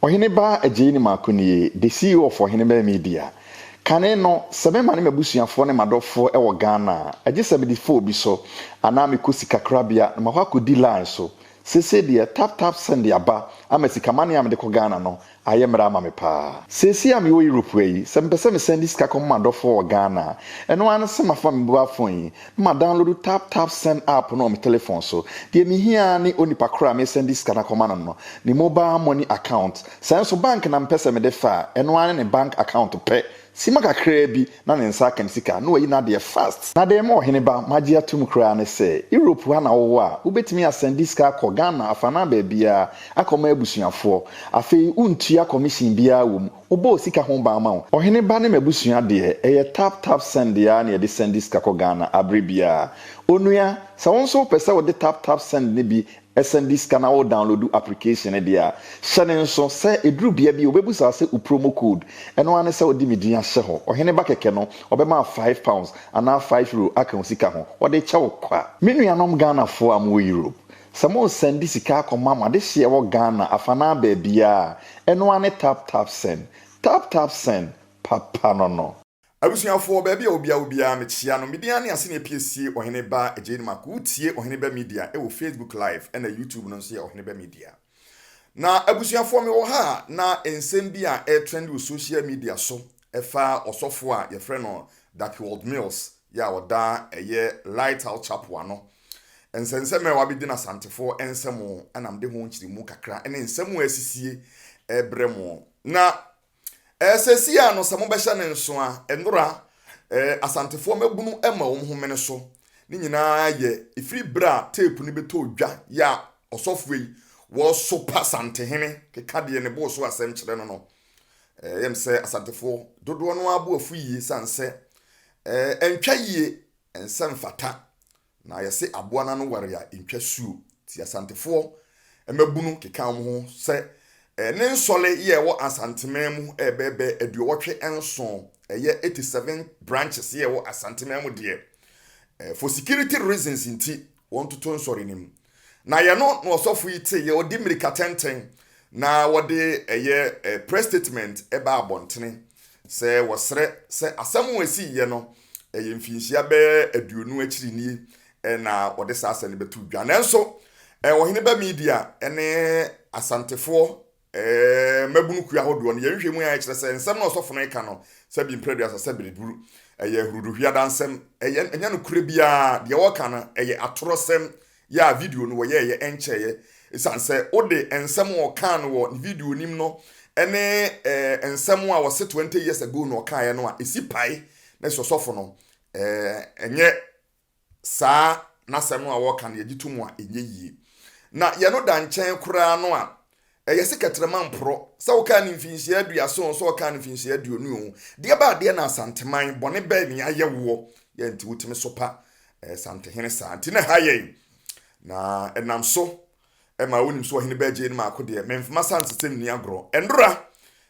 Ohineba Ejeni Makuni, the CEO of Ohineba Media. Kane no sebe mane mabusuafo ne madofo e wo Ghana. Aje sebe di fo bi so anami ko sikakrabia na mahwa ko di line so. Sese de tap send ya ba amesika mane am de ko Ghana no ayemra ama me pa. Sese am yo Europe yi, sembe se me send sika ko madofo wo Ghana. Eno an se mafa me bo afon yi. Ma download tap send app no me telephone so. De mi hia ni onipa kra me send sika na koma no. Ni mobile money account. Senso bank na mpese me de fa. Eno an ne bank account pe. Simaka krebi na ne nsa kan sika no yi na de fast na de mo Ohineba magia tum kra ne se Europe ha na wo a ubetimi asend sika ko Ghana afana ba bia akoma abusuafo afei untua commission bia wom obo sika ho ba ma Ohineba ne mabusua de eye tap send ya na de send sika ko Ghana abrebia onua sa wonso pese wo de tap send ne bi send sika wo download application e dia hyene nso se eduru bia bi obebusa se u promo code eno ane se odi medin ahye ho Ohineba keke no obema £5 ana €5 aka sika ho ode chewo kwa menuanom Ghana fo am Europe samo send sika akoma ma de hye wo Ghana afana ba bia eno ane tap send papa no Abusuafo baabi a obia mechia no media ne ase ne piesie Ohineba Ejeni Maku tie Ohineba Media e wo Facebook live e na YouTube no so ya Ohineba Media. Na abusuafo me wo ha na ensem bi a trend wo social media so efa osofo a ye frɛ no Darkwold Mills ya woda eye Lighthouse Chapel ano. Ensensem e wabedi na santefo ensem anam de ho nkyirimu kakra ene ensem asisie ebremo. Na Sesia no samo behya ne nso a enora asantefo mabunu ema wo homene so ni nyina ye ifiri bra tape ni beto dwa ya osofo yi wo so pasantehene kekade ne bo so asem kire no yem se asantefo dodo no abo afu yi sanse entwa yie ensem fata na yese aboa no ware ya entwa suo ti asantefo emabunu keka ho se ne nsole ye wo asantememu ebebe eduwotwe enson eye 87 branches ye wo asantememu de for security reasons inti won to nsore nim na ye no osofu ite ye odi mirika tenten na wode eye press statement eba abontene se wosre se asemu esi ye no eye mfinhia be aduonu akiri ni na wode sa asane betu dwa nanso Ohineba Media ene asantefo mabunu kuya hodo no yehwe mu ya kire se nsem na osofo no eka no sabi mpredu asase breduru hurudu hia dansem enya no kure bia de woka no atorosem ya video no ye encheye isanse ode ensem wo kan wo video nim no ene ensem a wose 20 years ago no kan ye no a esipai na osofo no enye sa na sem a wo kan ye gitumu a enye yie na ye no da nchen kura no a yesi ketrema mpro sa wo kan mfinhia aduaso so wo kan mfinhia aduonu de ba de na santeman bone ba ni ayewo ye nti wutime sopa santehene santi na haye na enam so ma wonim so Ohineba Ejeni Maku de memfuma santesem ni agro endora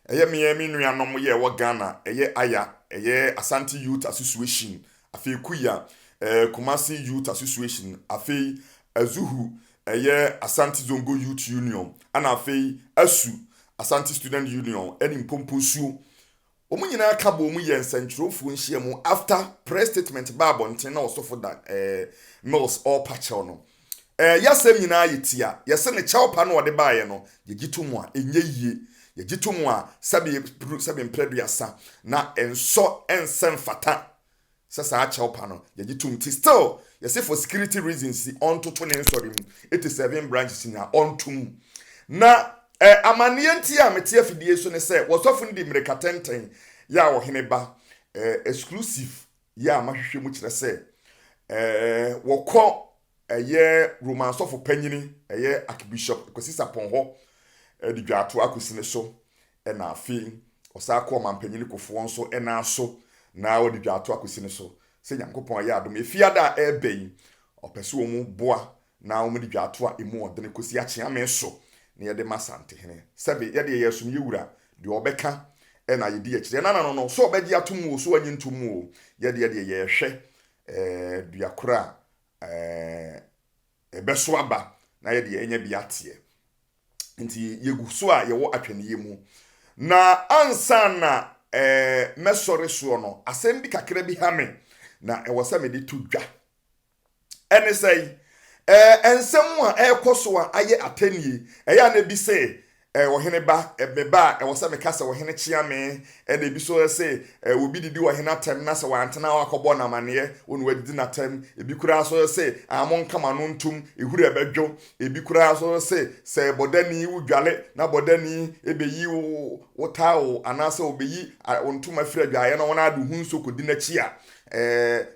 me nuanom ye wo Ghana aya Asante Youth Association afei kuya Kumasi Youth Association afei Azuhu Asante Zongo Youth Union ana afei Asu Asante Student Union eni mpomposuo omunyina akabo mu ye nsantrofo nhia mu after press statement babonten na osofo da Mills all patcho no yasem nyina yetia yese ne chawpa no wode baaye no yegitumu a enye yie yegitumu a sabi mpredu yasa na enso ensem fata sasa chawpa no yegitum ti still yese for security reasons on to 87 branches na on to na amanienti a metia fidie so ne se wosofu ndi mrekatenten ya Ohineba exclusive ya mahwehwe mu kire se wokọ romance of panyini Archbishop Kwesi Ponho di dwato akosine so na afi osako mampanyini kofo nso na so na odi dwato akosine so se Nyankopon ya adom efiada ebei opeso mu boa na omu di dwato a emu odene kosi achia me so na ye de masante hene sebe ye de yesum yewura de obeka na ye di akire na no so obedi atomu so anyi ntomu ye de ye hwe duakora ebeso aba na ye de enya biatie nti yegu so a yewo atwaniye mu na ansa na mesore so no asem bi kakra bi ha me na ewose me de to dwa ene sei ensem a ekoso a aye atanie eya na bi se wohene ba meba ewose me kasa wohene chia me na bi so se obi didi wohene atem na se wantena wakobo na mane wonu wadidi na tem ebi kura so se amon kama no ntum ehuru ebedwo ebi kura so se bodani wudwale na bodani ebeyi wo tawo anase obeyi ontum afira dwaye na wona adu hunso kodi na chia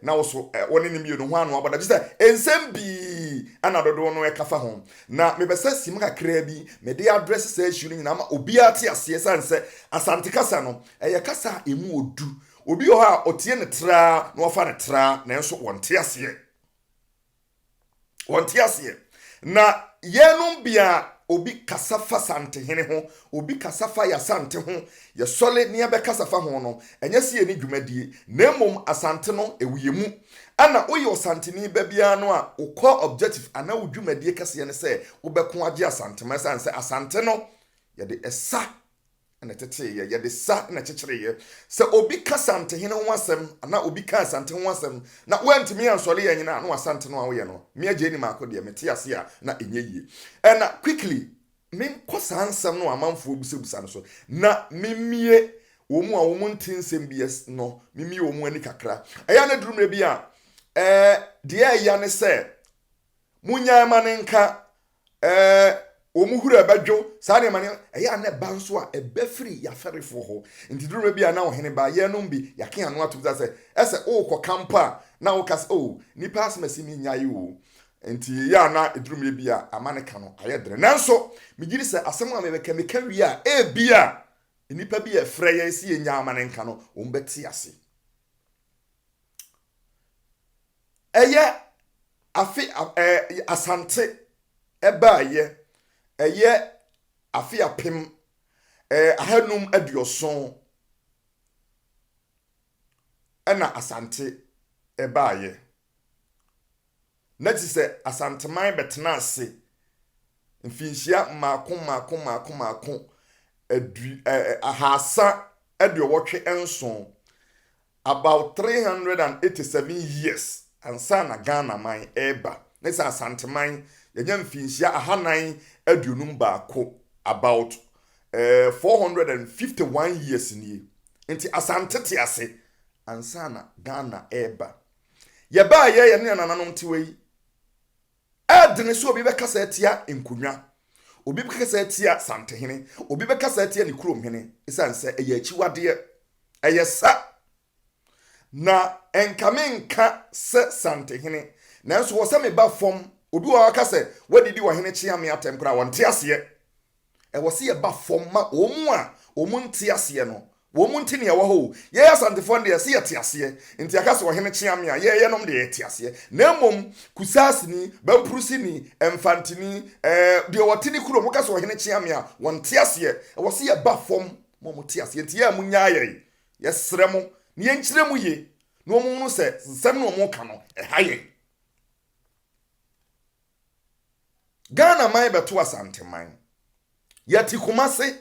na woso woni nim ye no ho anu abada just ensem bi ana dodo no ekafa ho na mebesa sim kakra bi me dey address say issue ni na ma obi ate ase sanse asante kasa no eye kasa emu odu obi ho a otie ne tra na ofa ne tra na enso wonte ase na yenum bia obi kasafa sante hene ho obi kasafa ya sante ho ya sole ne be kasafa ho no enye se ye ni dwumadie na mom asante no ewuyemu ana oyi osante ni ba bia no a ukọ objective ana udwumadie kase ne se wobeko age asante ma sanse asante no ya de esa na tete ya de sa na chechire ye se obi kasante hene ho asem ana obi ka asante ho asem na wantimi ansole ye nyina no asante no a wo ye no me age ni mako de mete ase a na enye yie na quickly mem kosa ansem no amanfo obusebusa no so na memie wo mu a wo mu ntinsem bies no memie wo mu ani kakra eya na durumre bi a de ya ne se munya manenka omuhuru abadwo saa ne mane eya na ba nso a ebefiri ya ferifo ho nti duru bi na ohene ba ye no bi ya ke anu atu za ese o kampa na o kas nipa asmasi mi nyaye o nti ya na duru bi a amane ka no ayedre nanso migiri se asem a mebeka meka wi a bia nipa bi e frɛ ye si enya amane nka no o mbeti ase eye afi asante eba ye eye afi apem ahanum adioson ena asante ebaaye na ti se asante man betena ase mfinhia maako ahasa aduowotwe enson about 387 years ansa na Ghana man eba na se asante man yenya mfinhia ahanan aduonum baako about 451 years ni enti asante te ase ansa na Ghana eba ye ba ye ne nananom tiwei adene so obi bekasa atia enkunwa obi bekasa atia santehene obi bekasa atia ne kurom hene isanse eye achiwade eye sa na enkamenka se santehene nanso wo se me ba fom obi wa akase wadidi wa hene chia me atem kra wonte ase wo se ye ba fom ma omu a omu nte ase no wo mu nti ne wo ho ye asantefo de se ye te ase nti akase wo hene chia me a ye nom de ye te ase na mom kusasini bampurusini emfantini de wotini kuro mo kase wo hene chia me a wonte ase wo se ye ba fom mo mo te ase nti ye mu nyaaye ye sremo ne ye nkyire mu ye no mo no se nsem no mo ka no haye Ghana man beto asante man yati kumase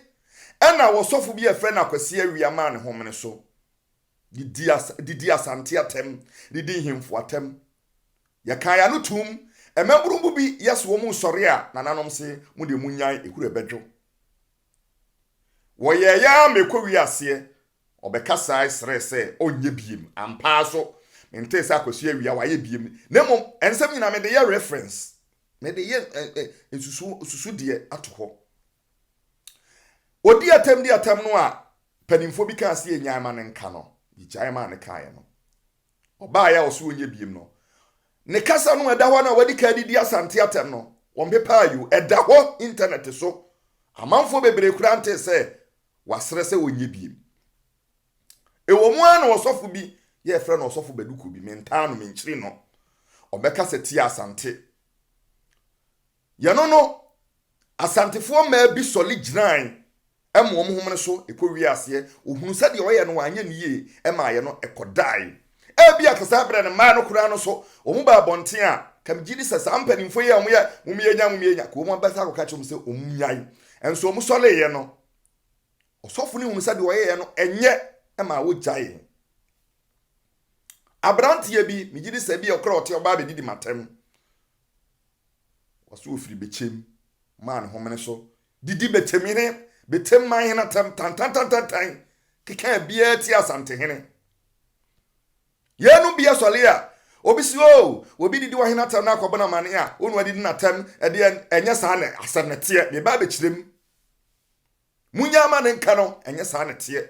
ena wosofu bi efre na kwase awia man homene so didi asante atem didi himfo atem yakaya no tum ememburumbu bi yeso wo mu sore a nananom se mu de munyan ekuru ebedwo wo ye ya mekwawi ase obekasa isrese onye biem ampa so ntesa kwase awia waye biem nemo ensem nyina me de ye reference me de ye susu de atoho odi atem di atem no a panimfo bi ka ase enya ma ne nka no gigyae ma ne kae no oba ya oso onye biem no ne kasa no eda ho na wadi ka didi asante atem no wonpepa ayu eda ho internet so amanfo bebre kura nte se wasere se onye biem ewo mu an osofo bi ye frɛ no osofo beduku bi menta no menkyiri no obeka se ti asante yano no asantefo ma bi soli ginan emom homne so ekowi ase ohunu sɛ de oyɛ no anya niye ema ye no ekodai ebi akasa bre ne ma no kura no so omu ba bonten a kam gidi sɛ sampanimfo ye omu ye nya ko mo besa ko ka chom sɛ omu nyai enso mu sole ye no osofo ni hu se de oye ye no enye ma wo gyae abrantie bi migidi se bi okra ote oba be didi matem waso ofiri bechem man homene so didi betemine betem man hena tam tan keka bia ti asante hene yenu bia sole a obisi o obi didi wa hena tam na akobona mane a onu adidi na tam e de enye saa na asem na tie me ba be kirem munya ma ne nka no enye saa na tie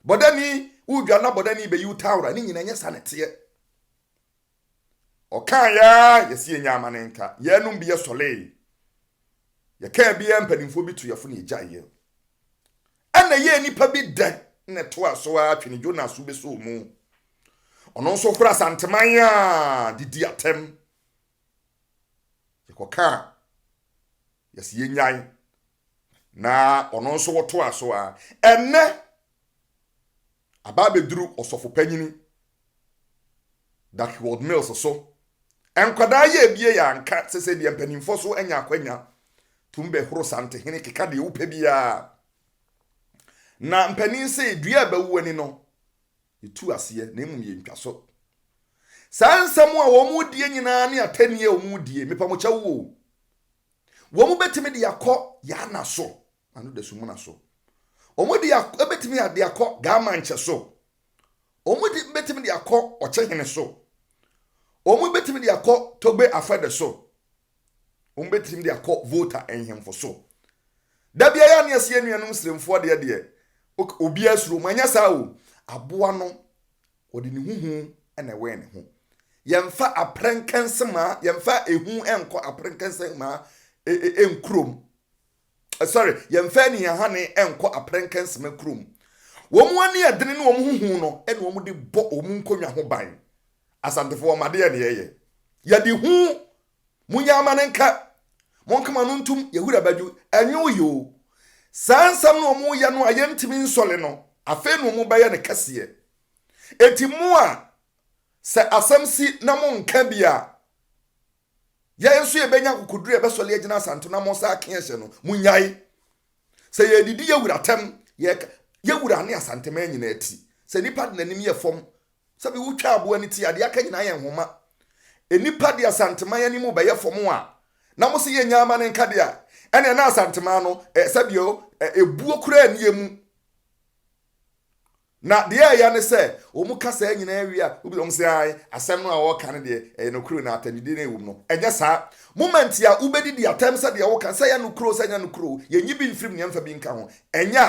bodani udwa na bodani be yu tawra ni nyina enye saa na tie okan ya yesi enya ma ne nka yenu bia sole ye ka bia mpanimfo bi to yefo ne gyaye ana ye nipa bi dan ne to aso a twene Jonas be so mu ono nso kura santeman a didi atem yekoka yesi yenyan na ono nso woto aso a enne aba beduru osofo panyini Darkwood Mills so enkwada ye bie ya nka sese de mpanimfo so enya akwanya tumbe horo sante hene keka de upe bia na mpanin se dua ba wuani no etu ase na emum ye ntwaso sansam a wo mu die nyina ne atanie wo mu die mepa mo chawo wo mu betimi de yakọ ya na so anu de sumu na so wo mu de betimi de yakọ ga manche so wo mu de betimi de yakọ oche hene so wo mu betimi de yakọ togbe afade so wo mu betimi de yakọ voter enhemfo so da bia ya ne ase anuanum sremfo de obi asuro manya saa o aboa no odi ne huhu ena we ne ho yemfa aprenkansema yemfa ehu enko aprenkansema enkrom sorry yemfa ni ha ne enko aprenkansema krom wo mu ani adene ne wo mu huhu no ena wo mu de bo wo mu nkonwa ho ban asantefo wo made ne yeye yadi hu munya amanenka monkama no ntum yehura badu enyo yo sansam no mu ya no ayentimi nsole no afa no mu baye ne kase eti mu a se asamsi na mo nka bia ya enso ye benya kokuduru e besole agina santo na mo sa aka hye no munyai se ye didi yewura tem yewura ne asantema nyina ati se nipa de nanim ye fom se bi wutwa abo ani ti ade aka nyina ye nhoma enipa de asantema ye ni mu baye fom a na mo se ye nyama ne nka de a ene na asantema no sabio ebuo kura anie mu na de ya ne se o mu kasa nyina awia obi om se ai asem no a wo kan de no kuro na atanidi na ewum no enye sa moment ya ubedi di atem se de wo kan se ya no kuro se nya no kuro ye nyi bi mfrim nyamfa bi nka ho enye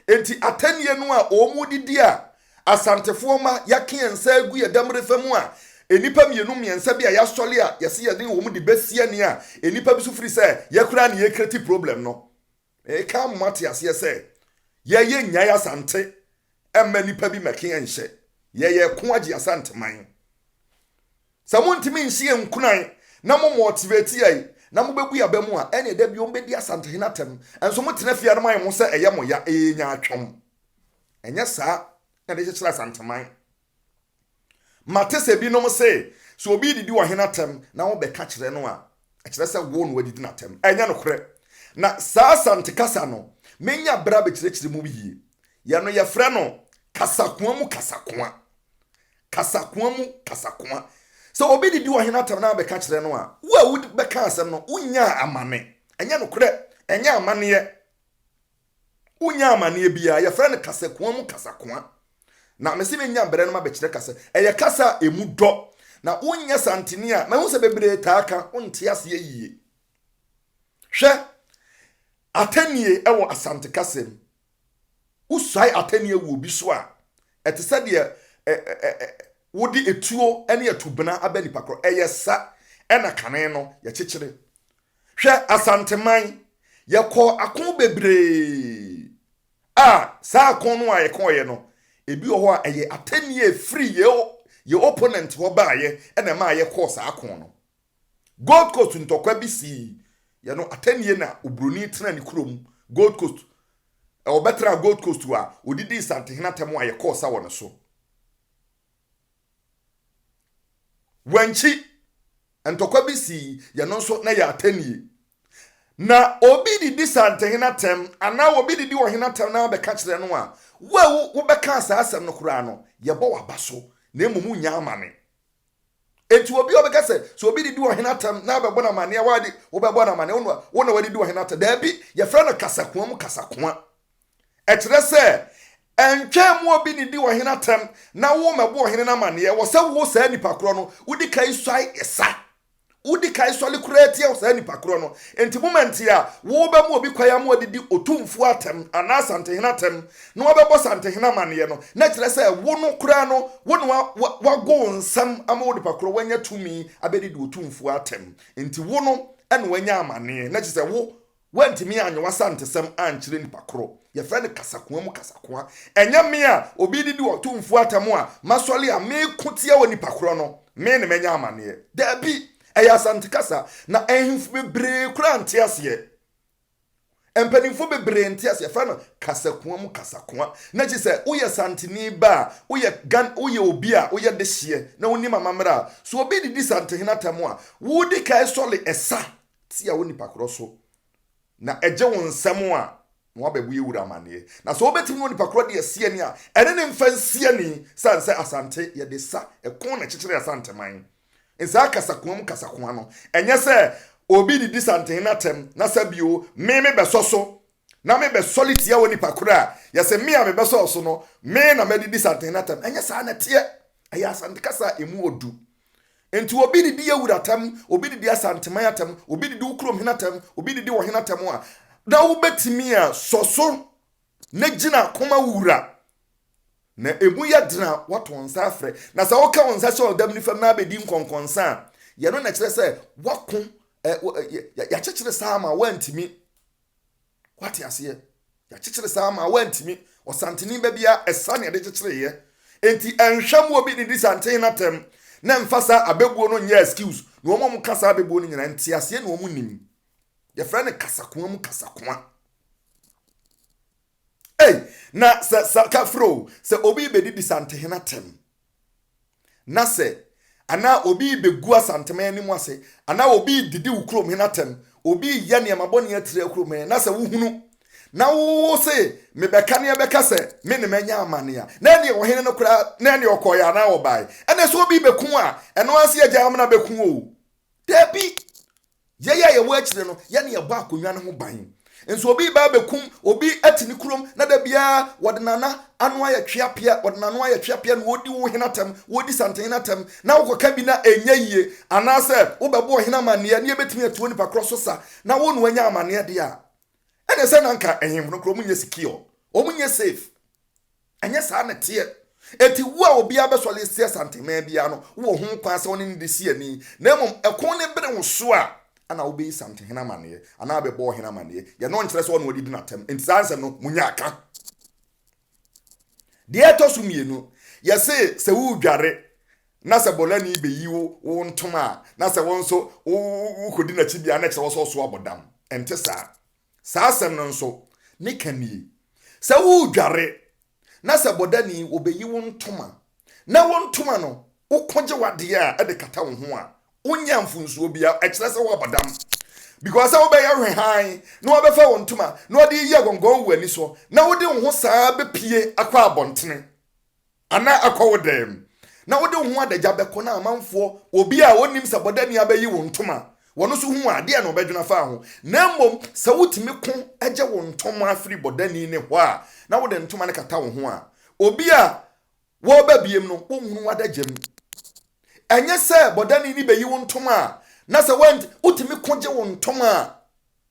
enti atanie no a o mu didi a asantefo ma yake nsa agu ye damre famu a enipa mienu miensa bia ya sole a yesi ye den wo mu de besia ni a enipa bi so firi se ye kura ne ye create problem no e ka mate ase se ye nyaya asante emma nipa bi make enhye ye ko agi asante man samontimi nhye nkunan na mo motivate ai na mo bebu ya bamu a ene da bi o mbedi asante hinatem enso mo tena fia no man mo se eye mo ya enya atwom enya saa na de kyekira asante man matese bi no mo se so obi didi wo henatem na wo be ka kire no a kire se wo no wadidi natem enya no kore na saa sante kasa no menya bra be kire mu bi ye no ye frɛ no kasakoa mu so obi didi wo henatem na be ka kire no a wo a be ka asem no unya amane enya no kore enya amane ye unya amane bia ye frɛ no kasakoa na mesi menya bere no ma be kire kasa eye kasa emu do na unya santini a mahu se bebre taaka unte ase yie hwe atanie ewo asante kasem usai atanie wo bi so a etese de wodi etuo ene atubena abani pakro eyesa ena kane no ye kyekere hwe asanteman ye ko akon bebre sa akon no a ye ko ye no ebi ho a eye atanie free ye opponent ho baaye ena ma ye course akon no Gold Coast ntokwa bi si ye no atanie na obroni tena ni kurom Gold Coast obetra Gold Coast wa odidi sante hinatemo a ye course a wona so wanchi Ntokwa bi si ye no so na ya atanie na obi didi santehena tem ana obi didi wo hena tem na be ka kire no a wo be ka asasem no kura no ye bo wabaso na emumu nya amane enti obi obeka se so obi didi wo hena tem na be bo na mane wadi wo be bo na mane wo na wadi di wo hena tem da bi ye fra no kasakoa e kire se entwe mu obi didi wo hena tem na wo mebo wo hena na mane wo se wo sa nipa kro no wodi kai swai esa udi kai soli kureti ya usa nipa kro no enti moment ya wo be mu obi kwaya mu odidi otumfu atem ana santehena tem no wo be bo santehena mane no na kire se wo no kura no wo no wa go nsam ama odi pa kro wanya tumi abedidi otumfu atem enti wo no ene wanya amane na kire se wo wantimi anyo wasantesem ankire nipa kro ye friend kasakoa enya me a obi didi otumfu atem a masoli a me kotia wo nipa kro no me ne menya amane da bi eya santikasa na ehimfu bebre kura ntiase empanimfu bebre ntiase fa no kasakoa na chi se uye santini ba uye obi a uye dehye na woni mamamra so obi didi santehena tamo a wudi kai sole esa tia woni pakro so na eje won nsam a no abebu yewura mane na so obetimi woni pakro de asie ni a ene ne mfansie ni sanse asante ye de sa ekon na chichire asante man Nsa kasakoa no enye se obi didi santehena tem na sabio me besoso na me be soliti ya woni pakura ya se me a me besoso no me na me didi santehena tem enye sa na tie eya santikasa emu odu enti obi didi yewura tem obi didi asanteman tem obi didi ukrom hena tem obi didi wo hena tem a da wo betimi a soso na gina koma wura na emu ya dina wato nsa afre na sa woka wonsa sho dam ni fam na abedi nkonkonsa ye no na kire se wako ya chechire sama wantimi kwate ase ya chechire sama wantimi osantini ba bia esa ne de chechire ye enti enhwam obi didi santene na tem na mfasa abebuo no nya excuse na omo kasa abebuo no nyina enti ase na omo nim ye fra ne kasakoa na sa kafro se obi be didi santehena tem na se ana obi be gua santeman ni mu ase ana obi didi ukrom hena tem obi ya ne mabone atire ukrom na se wo hunu na wo se me beka ne beka se me ne manya amane a na ne wo hene no kura na ne okoya na wo bai ene so obi be kun a eno ase agya amna be kun o debi ye wo akire no ye ne ye ba akonwa ne ho ban enso obi ba bekum obi atini kurom na da bia wodenana anu aye tweapia wodenano aye tweapia na wodi wo henatam wodi santehena tam na wokoka bi na enyayie anase wo bebo hena mane ne betimi atuo nipa kroso sa na wo no anya amane de a ene se na nka ehim no krom nye secure omunye safe anya sa na tie eti wo a obi abesole sie santehena bia no wo ho kwa se woni ndi sie ni na mom ekon ne bere wo so a ana obi santehena mane ana abebo hena mane ye no nkyere se wo no wodi na tam enti sanse no munya aka de etosu mienu ye se wo dware na se bolani be yiwo wo ntoma na se won so wo kodi na chi bia na kyere wo so abodam ente sa asem no nso ne kanie se wo dware na se bodani obeyi wo ntoma na wo ntoma no wo koje wade a e de kata wo ho a unya mfunsuo bia ekire se wo abadam because wo be ya hwehan na wo be fa wo ntoma na wo de yi agongon wani so na wo de wo ho saa be pie akwa abontene ana akwa wo dem na wo de wo ho adagya be ko na amanfo obi a wonim se bodani abayi wo ntoma wono so hu ade na obedwuna fa ho na mmom se wotimi ko agye wo ntoma afri bodani ne ho a na wo de ntoma ne kata wo ho a obi a wo ba biem no wo hunu adagyam enye se bodani ni beyi wo ntoma na se went utimi koje wo ntoma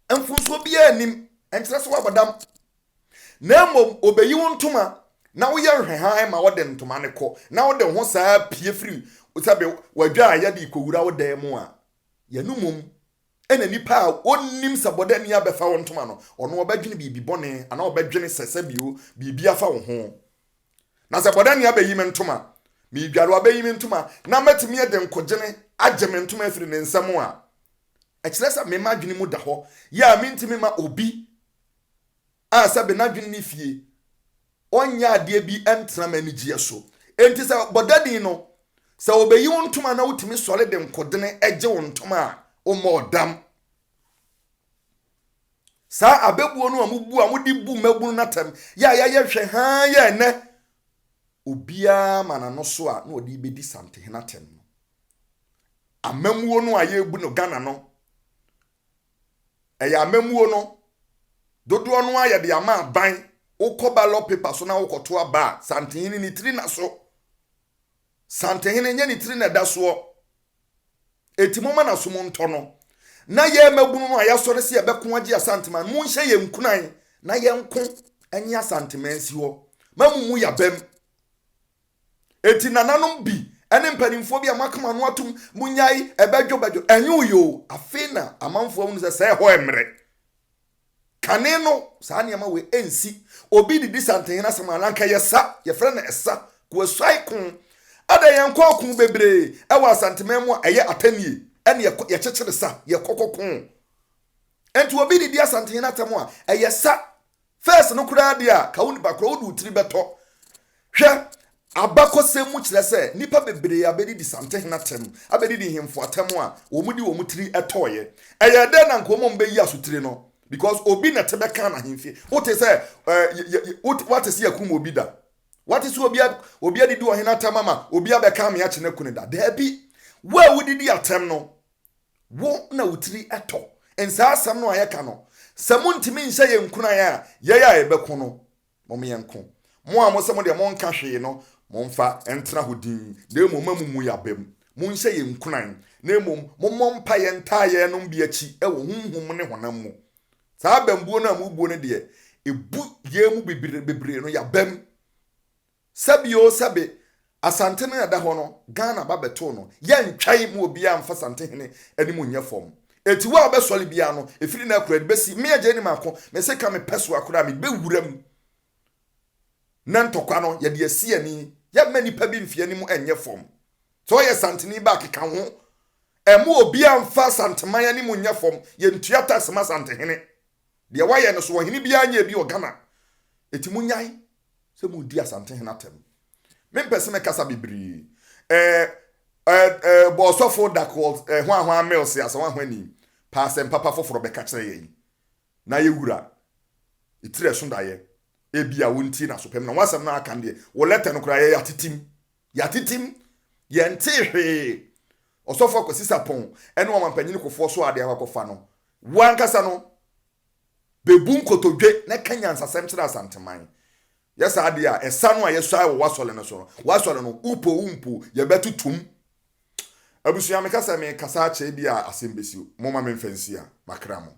enfunso bia anim enkyere se wabadam na mom obeyi wo ntoma na wo ye hwehan ma wo de ntoma ne ko na wo de ho saa pie free utabe wadwa ya de ikowura wo dan mu a yanumom ena nipa a onnim se bodani abefa wo ntoma no ono obadwene bibi bone ana obadwene sese bio bibi afa wo ho na se bodani abeyi me ntoma mi dwaro abayi me ntoma na matimi ede nkogene agye me ntoma afiri ne nsam a ekire sa me madwene mu da ho ya me ntimi ma obi a sabe nadwene ni fie onya ade bi entra manigye so enti sa bodani no sɛ obeyi wo ntoma na wotimi sɔre de nkodene egye wo ntoma a o mo dam sa abebuo no amubu amudi bu mabu natam ya hwɛ ha ya ne obia mana no so a na odi bedi sante henatem no amamuo no aye bu no Ghana no eya amamuo no dodo no aye de ama ban ukọ ballot paper so na ukoto aba sante hene ni tiri na so sante hene nya ni tiri na da so etimoma na so monto no na ye mabunu no ayasore se ebeko agye asantema mu nhye ye nkunan na ye nko anyi asantema nsi ho mamumu ya bem eti nananom bi ene mpanimfo bi amakama no atum munyai ebadwo enyu yo afina amanfo amu se ho emre kane no saa niama we ensi obi didi sante hene asamalanka yesa ye frɛ na esa ko asai kun ada yanko kun bebre ewa santema mu eye atanie ene ye kyekere sa ye kokokon enti obi didi asante hene atamo a eye sa first no kura dia ka woni bakro wodu tiri beto hwɛ abakosemu kyerɛ sɛ nipa bebre abedi di sante hene atem abedi di hemfo atem a omudi omutiri etoye eye de na nkomo mbeyi asutiri no because obi na tebeka na hemfie wote sɛ what is yakum obi da what is obi adidi o hene atem ama obi abeka me akye na kunu da da bi wa wudidi atem no wo na wutiri eto ensa asam no ayeka no samuntimi nhye ye nkuna ya ye ebeko no mo me yenko mo a mo se mo de mo nka hwe no mo mfa entra hodin de mo mamumu ya bem mo nhye ye nkunan na mom mo mompa ye ntaye no bi achi ewo hunhum ne honam mu saa bambuo na mu buo ne de ebu ye mu bebre no ya bem sabio sabe asante no ya da ho no Ghana babeto no ye ntwai mu obi a mfa sante hene animu nya fom eti wa obesole bia no efiri na akura de besi me agye ni mako me se ka me peso akura me bewuram na ntokwa no ye de asi ani ya mani pa bi mfie ni mu enye fom so ye santeni ba keka ho emu obi a mfa santeman ya ni mu nya fom ye ntua tasema sante hene de wa ye no so hene bia anya bi o Ghana eti mu nyai se mu di asante hene atem me pese me kasa bibiri bo sofo dakol hwa mills ya so hwa ni pasem papa foforo be ka kire ye na ye wura itire so da ye ebia wonti na so pem na wasam na aka de wo letter no kura ye yatitim ye ntihwe osofo ko sisapon ene wo mampanyini kofo so ade akofa no wankasa no bebun kotodwe na kanya nsasem kire asanteman yesa ade a esa no a yeso ayi wasole no so wasole no umpo ye betutum abusuya me kasa ache bia asembesi mo ma memfansi a makramo